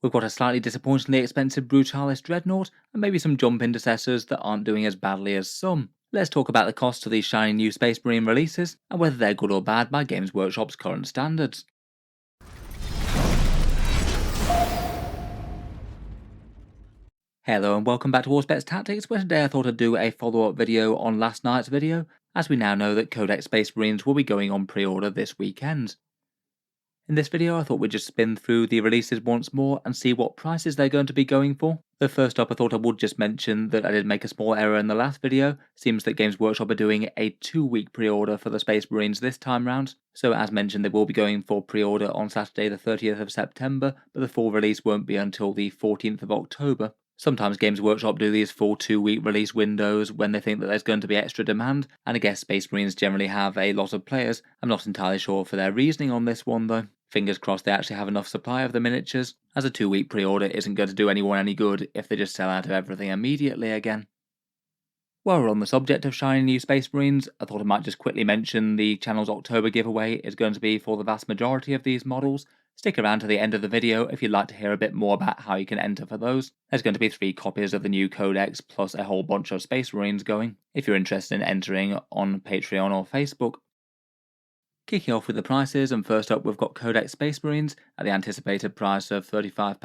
We've got a slightly disappointingly expensive Brutalis Dreadnought, and maybe some jump Intercessors that aren't doing as badly as some. Let's talk about the cost of these shiny new Space Marine releases, and whether they're good or bad by Games Workshop's current standards. Hello and welcome back to Warsbets Tactics, where today I thought I'd do a follow-up video on last night's video, as we now know that Codex Space Marines will be going on pre-order this weekend. In this video I thought we'd just spin through the releases once more and see what prices they're going to be going for. So first up I thought I would just mention that I did make a small error in the last video. Seems that Games Workshop are doing a 2-week pre-order for the Space Marines this time round. So as mentioned they will be going for pre-order on Saturday the 30th of September, but the full release won't be until the 14th of October. Sometimes Games Workshop do these full 2-week release windows when they think that there's going to be extra demand, and I guess Space Marines generally have a lot of players. I'm not entirely sure for their reasoning on this one though. Fingers crossed they actually have enough supply of the miniatures, as a 2-week pre-order isn't going to do anyone any good if they just sell out of everything immediately again. While we're on the subject of shiny new Space Marines, I thought I might just quickly mention the channel's October giveaway is going to be for the vast majority of these models. Stick around to the end of the video if you'd like to hear a bit more about how you can enter for those. There's going to be 3 copies of the new Codex plus a whole bunch of Space Marines going, if you're interested in entering on Patreon or Facebook. Kicking off with the prices, and first up we've got Codex Space Marines at the anticipated price of £35,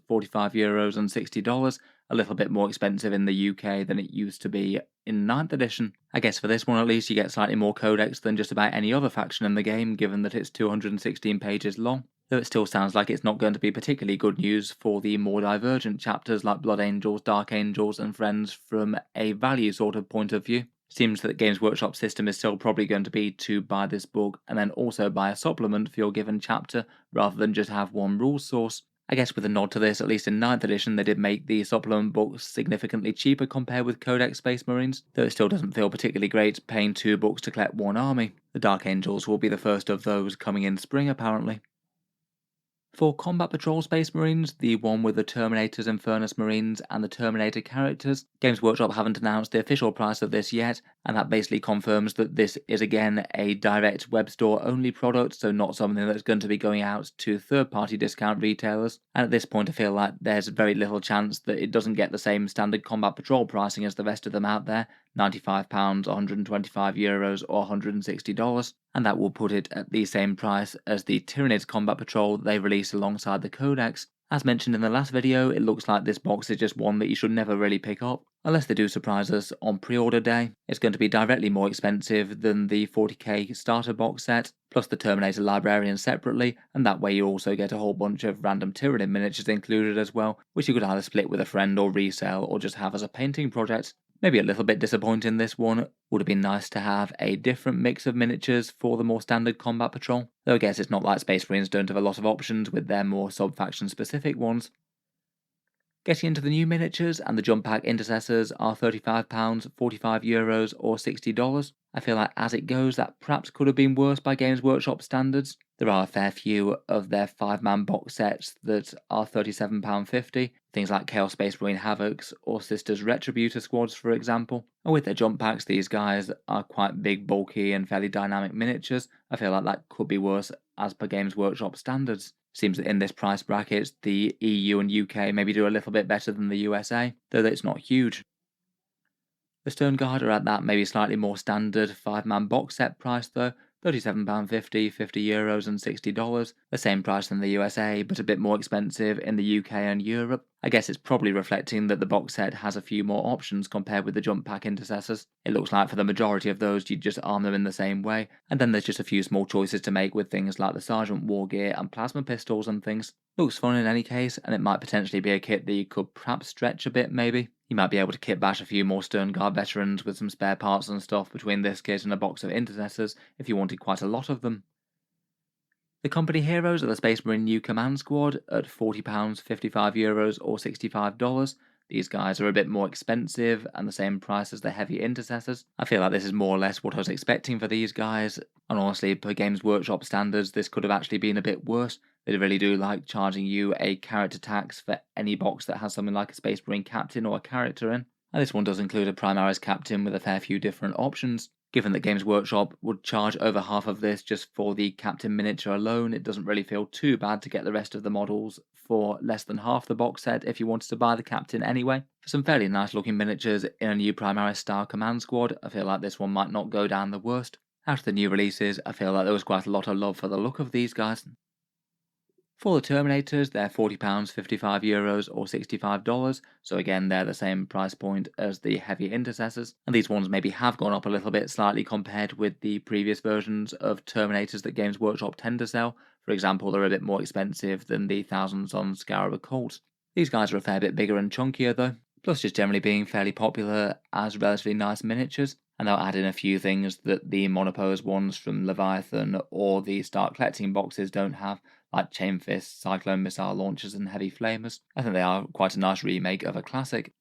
€45 and $60, a little bit more expensive in the UK than it used to be in 9th edition. I guess for this one at least you get slightly more Codex than just about any other faction in the game, given that it's 216 pages long, though it still sounds like it's not going to be particularly good news for the more divergent chapters like Blood Angels, Dark Angels and Friends from a value sort of point of view. Seems that Games Workshop system is still probably going to be to buy this book and then also buy a supplement for your given chapter rather than just have one rule source. I guess with a nod to this, at least in 9th edition they did make the supplement books significantly cheaper compared with Codex Space Marines, though it still doesn't feel particularly great paying 2 books to collect 1 army. The Dark Angels will be the first of those coming in spring apparently. For Combat Patrol Space Marines, the one with the Terminators and Furnace Marines and the Terminator characters, Games Workshop haven't announced the official price of this yet, and that basically confirms that this is again a direct web store only product, so not something that's going to be going out to third-party discount retailers, and at this point I feel like there's very little chance that it doesn't get the same standard Combat Patrol pricing as the rest of them out there, £95, €125 or $160, and that will put it at the same price as the Tyranids Combat Patrol they released alongside the Codex. As mentioned in the last video, it looks like this box is just one that you should never really pick up, unless they do surprise us on pre-order day. It's going to be directly more expensive than the 40k starter box set, plus the Terminator Librarian separately, and that way you also get a whole bunch of random Tyranid miniatures included as well, which you could either split with a friend or resell, or just have as a painting project. Maybe a little bit disappointing this one. Would have been nice to have a different mix of miniatures for the more standard Combat Patrol, though I guess it's not like Space Marines don't have a lot of options with their more sub-faction specific ones. Getting into the new miniatures, and the Jump Pack Intercessors are £35, €45 or $60. I feel like as it goes that perhaps could have been worse by Games Workshop standards. There are a fair few of their 5-man box sets that are £37.50, things like Chaos Space Marine Havocs or Sisters Retributor squads for example. And with their jump packs these guys are quite big, bulky and fairly dynamic miniatures. I feel like that could be worse as per Games Workshop standards. Seems that in this price bracket the EU and UK maybe do a little bit better than the USA, though it's not huge. The Sternguard are at that maybe slightly more standard 5-man box set price though, £37.50, €50 and $60, the same price in the USA but a bit more expensive in the UK and Europe. I guess it's probably reflecting that the box set has a few more options compared with the Jump Pack Intercessors. It looks like for the majority of those you just arm them in the same way, and then there's just a few small choices to make with things like the Sergeant War Gear and plasma pistols and things. Looks fun in any case, and it might potentially be a kit that you could perhaps stretch a bit maybe. You might be able to kit bash a few more Sternguard veterans with some spare parts and stuff between this kit and a box of Intercessors if you wanted quite a lot of them. The Company Heroes are the Space Marine New Command Squad at £40, €55 or $65. These guys are a bit more expensive and the same price as the heavy Intercessors. I feel like this is more or less what I was expecting for these guys, and honestly per Games Workshop standards this could have actually been a bit worse. They really do like charging you a character tax for any box that has something like a Space Marine captain or a character in, and this one does include a Primaris captain with a fair few different options. Given that Games Workshop would charge over half of this just for the Captain miniature alone, it doesn't really feel too bad to get the rest of the models for less than half the box set if you wanted to buy the Captain anyway. For some fairly nice looking miniatures in a new Primaris style command squad, I feel like this one might not go down the worst. Out of the new releases, I feel like there was quite a lot of love for the look of these guys. For the Terminators, they're £40, €55 or $65, so again they're the same price point as the heavy Intercessors, and these ones maybe have gone up a little bit slightly compared with the previous versions of Terminators that Games Workshop tend to sell. For example, they're a bit more expensive than the Thousands on Scarab Occult. These guys are a fair bit bigger and chunkier though, plus just generally being fairly popular as relatively nice miniatures, and they'll add in a few things that the Monopose ones from Leviathan or the Start Collecting boxes don't have, like chain fists, cyclone missile launchers, and heavy flamers. I think they are quite a nice remake of a classic.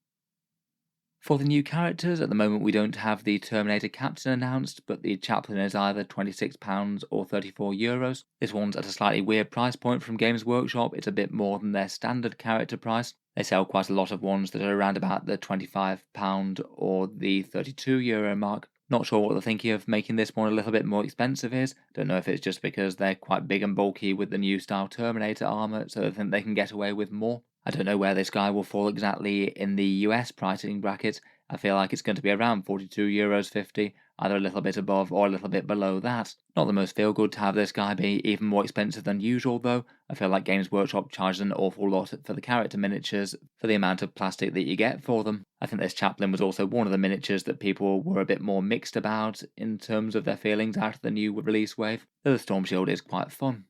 For the new characters, at the moment we don't have the Terminator Captain announced, but the Chaplain is either £26 or €34. This one's at a slightly weird price point from Games Workshop. It's a bit more than their standard character price. They sell quite a lot of ones that are around about the £25 or the €32 mark. Not sure what they're thinking of making this one a little bit more expensive is. Don't know if it's just because they're quite big and bulky with the new style Terminator armor, so they think they can get away with more. I don't know where this guy will fall exactly in the US pricing bracket. I feel like it's going to be around €42.50, either a little bit above or a little bit below that. Not the most feel good to have this guy be even more expensive than usual though. I feel like Games Workshop charges an awful lot for the character miniatures for the amount of plastic that you get for them. I think this Chaplain was also one of the miniatures that people were a bit more mixed about in terms of their feelings after the new release wave, though the Storm Shield is quite fun.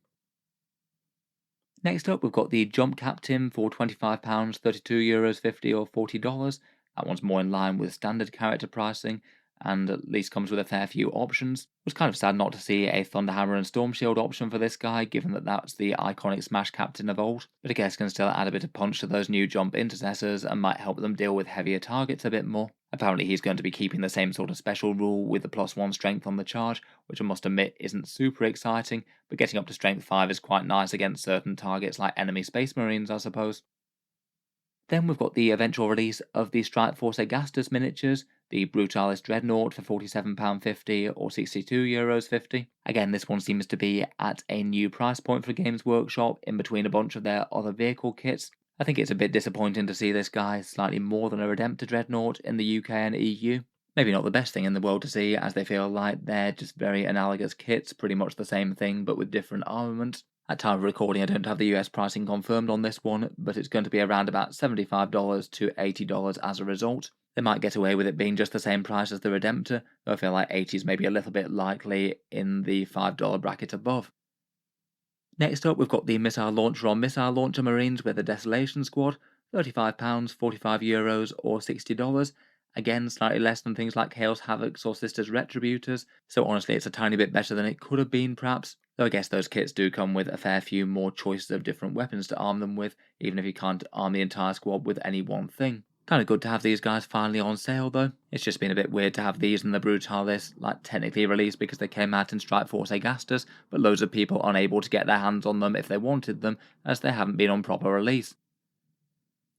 Next up, we've got the Jump Captain for £25, €32.50 or $40. That one's more in line with standard character pricing, and at least comes with a fair few options. It was kind of sad not to see a Thunderhammer and Storm Shield option for this guy, given that that's the iconic Smash Captain of old, but I guess can still add a bit of punch to those new Jump Intercessors and might help them deal with heavier targets a bit more. Apparently he's going to be keeping the same sort of special rule with the +1 strength on the charge, which I must admit isn't super exciting, but getting up to strength 5 is quite nice against certain targets like enemy Space Marines, I suppose. Then we've got the eventual release of the Strike Force Agastus miniatures, the Brutalis Dreadnought for £47.50 or €62.50. Again, this one seems to be at a new price point for Games Workshop, in between a bunch of their other vehicle kits. I think it's a bit disappointing to see this guy slightly more than a Redemptor Dreadnought in the UK and EU. Maybe not the best thing in the world to see, as they feel like they're just very analogous kits, pretty much the same thing but with different armaments. At time of recording I don't have the US pricing confirmed on this one, but it's going to be around about $75 to $80 as a result. They might get away with it being just the same price as the Redemptor, though I feel like 80 is maybe a little bit likely in the $5 bracket above. Next up, we've got the Missile Launcher on Missile Launcher Marines with the Desolation Squad, £35, €45 or $60. Again, slightly less than things like Chaos Havocs or Sisters Retributors, so honestly it's a tiny bit better than it could have been perhaps, though I guess those kits do come with a fair few more choices of different weapons to arm them with, even if you can't arm the entire squad with any one thing. Kinda good to have these guys finally on sale though. It's just been a bit weird to have these and the Brutalis technically released because they came out in Strike Force Agastus, but loads of people unable to get their hands on them if they wanted them, as they haven't been on proper release.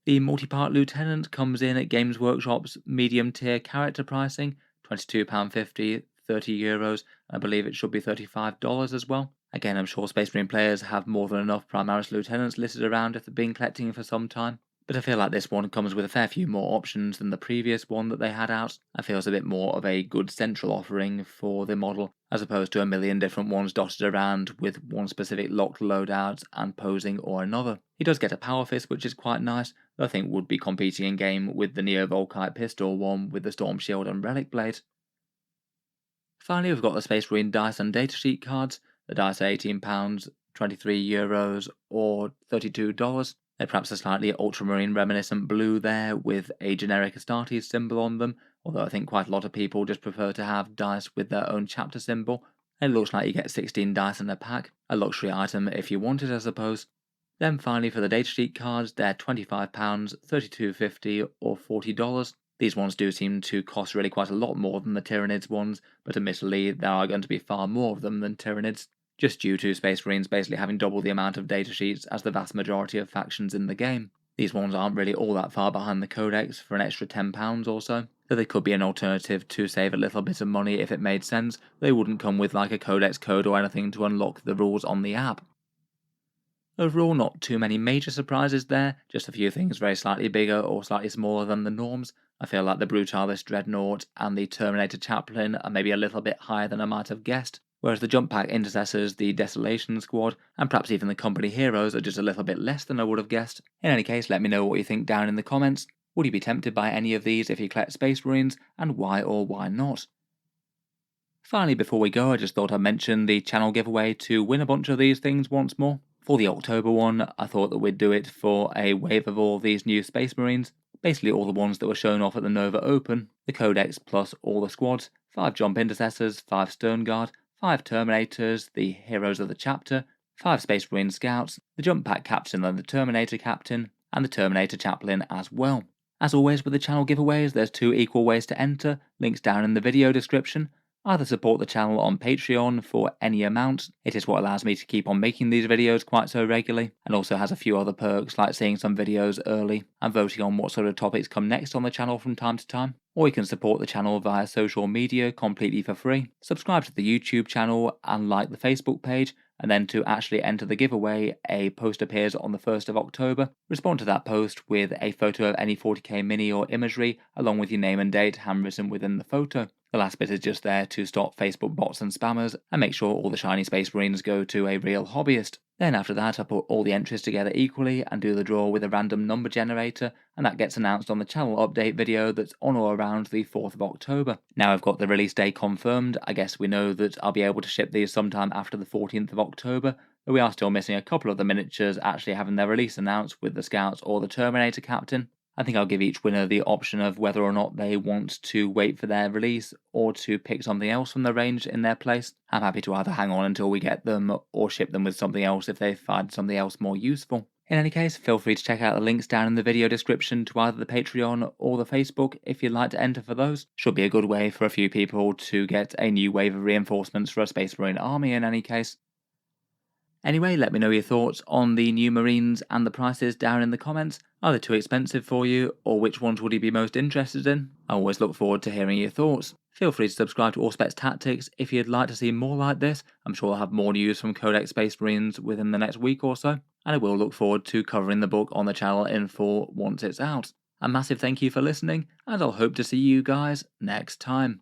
The Multi-Part Lieutenant comes in at Games Workshop's medium tier character pricing, £22.50, €30, and I believe it should be $35 as well. Again, I'm sure Space Marine players have more than enough Primaris Lieutenants listed around if they've been collecting for some time, but I feel like this one comes with a fair few more options than the previous one that they had out. I feel it's a bit more of a good central offering for the model, as opposed to a million different ones dotted around with one specific locked loadout and posing or another. He does get a Power Fist, which is quite nice, though I think would be competing in game with the Neo-Volkite pistol one with the Storm Shield and Relic Blade. Finally, we've got the Space Marine dice and datasheet cards. The dice are £18, €23 or $32. They're perhaps a slightly ultramarine reminiscent blue there with a generic Astartes symbol on them, although I think quite a lot of people just prefer to have dice with their own chapter symbol. It looks like you get 16 dice in a pack, a luxury item if you want it I suppose. Then finally for the datasheet cards, they're £25, $32.50 or $40. These ones do seem to cost really quite a lot more than the Tyranids ones, but admittedly there are going to be far more of them than Tyranids, just due to Space Marines basically having double the amount of datasheets as the vast majority of factions in the game. These ones aren't really all that far behind the Codex for an extra £10 or so. so they could be an alternative to save a little bit of money if it made sense. They wouldn't come with like a Codex code or anything to unlock the rules on the app. Overall, not too many major surprises there, just a few things very slightly bigger or slightly smaller than the norms. I feel like the Brutalis Dreadnought and the Terminator Chaplain are maybe a little bit higher than I might have guessed, whereas the jump pack Intercessors, the Desolation Squad, and perhaps even the Company Heroes are just a little bit less than I would have guessed. In any case, let me know what you think down in the comments. Would you be tempted by any of these if you collect Space Marines, and why or why not? Finally, before we go, I just thought I'd mention the channel giveaway to win a bunch of these things once more. For the October one, I thought that we'd do it for a wave of all these new Space Marines, basically all the ones that were shown off at the Nova Open, the Codex plus all the squads, 5 Jump Intercessors, 5 Sternguard, 5 Terminators, the Heroes of the Chapter, 5 Space Marine Scouts, the Jump Pack Captain and the Terminator Captain, and the Terminator Chaplain as well. As always with the channel giveaways, there's 2 equal ways to enter, links down in the video description. Either support the channel on Patreon for any amount, it is what allows me to keep on making these videos quite so regularly, and also has a few other perks like seeing some videos early and voting on what sort of topics come next on the channel from time to time. Or you can support the channel via social media completely for free, subscribe to the YouTube channel and like the Facebook page, and then to actually enter the giveaway, a post appears on the 1st of October. Respond to that post with a photo of any 40k mini or imagery, along with your name and date handwritten within the photo. The last bit is just there to stop Facebook bots and spammers and make sure all the shiny Space Marines go to a real hobbyist. Then after that I put all the entries together equally and do the draw with a random number generator, and that gets announced on the channel update video that's on or around the 4th of October. Now I've got the release day confirmed, I guess we know that I'll be able to ship these sometime after the 14th of October, but we are still missing a couple of the miniatures actually having their release announced with the Scouts or the Terminator Captain. I think I'll give each winner the option of whether or not they want to wait for their release or to pick something else from the range in their place. I'm happy to either hang on until we get them or ship them with something else if they find something else more useful. In any case, feel free to check out the links down in the video description to either the Patreon or the Facebook if you'd like to enter for those. Should be a good way for a few people to get a new wave of reinforcements for a Space Marine army in any case. Anyway, let me know your thoughts on the new Marines and the prices down in the comments. Are they too expensive for you, or which ones would you be most interested in? I always look forward to hearing your thoughts. Feel free to subscribe to Auspex Tactics if you'd like to see more like this. I'm sure I'll have more news from Codex Space Marines within the next week or so, and I will look forward to covering the book on the channel in full once it's out. A massive thank you for listening, and I'll hope to see you guys next time.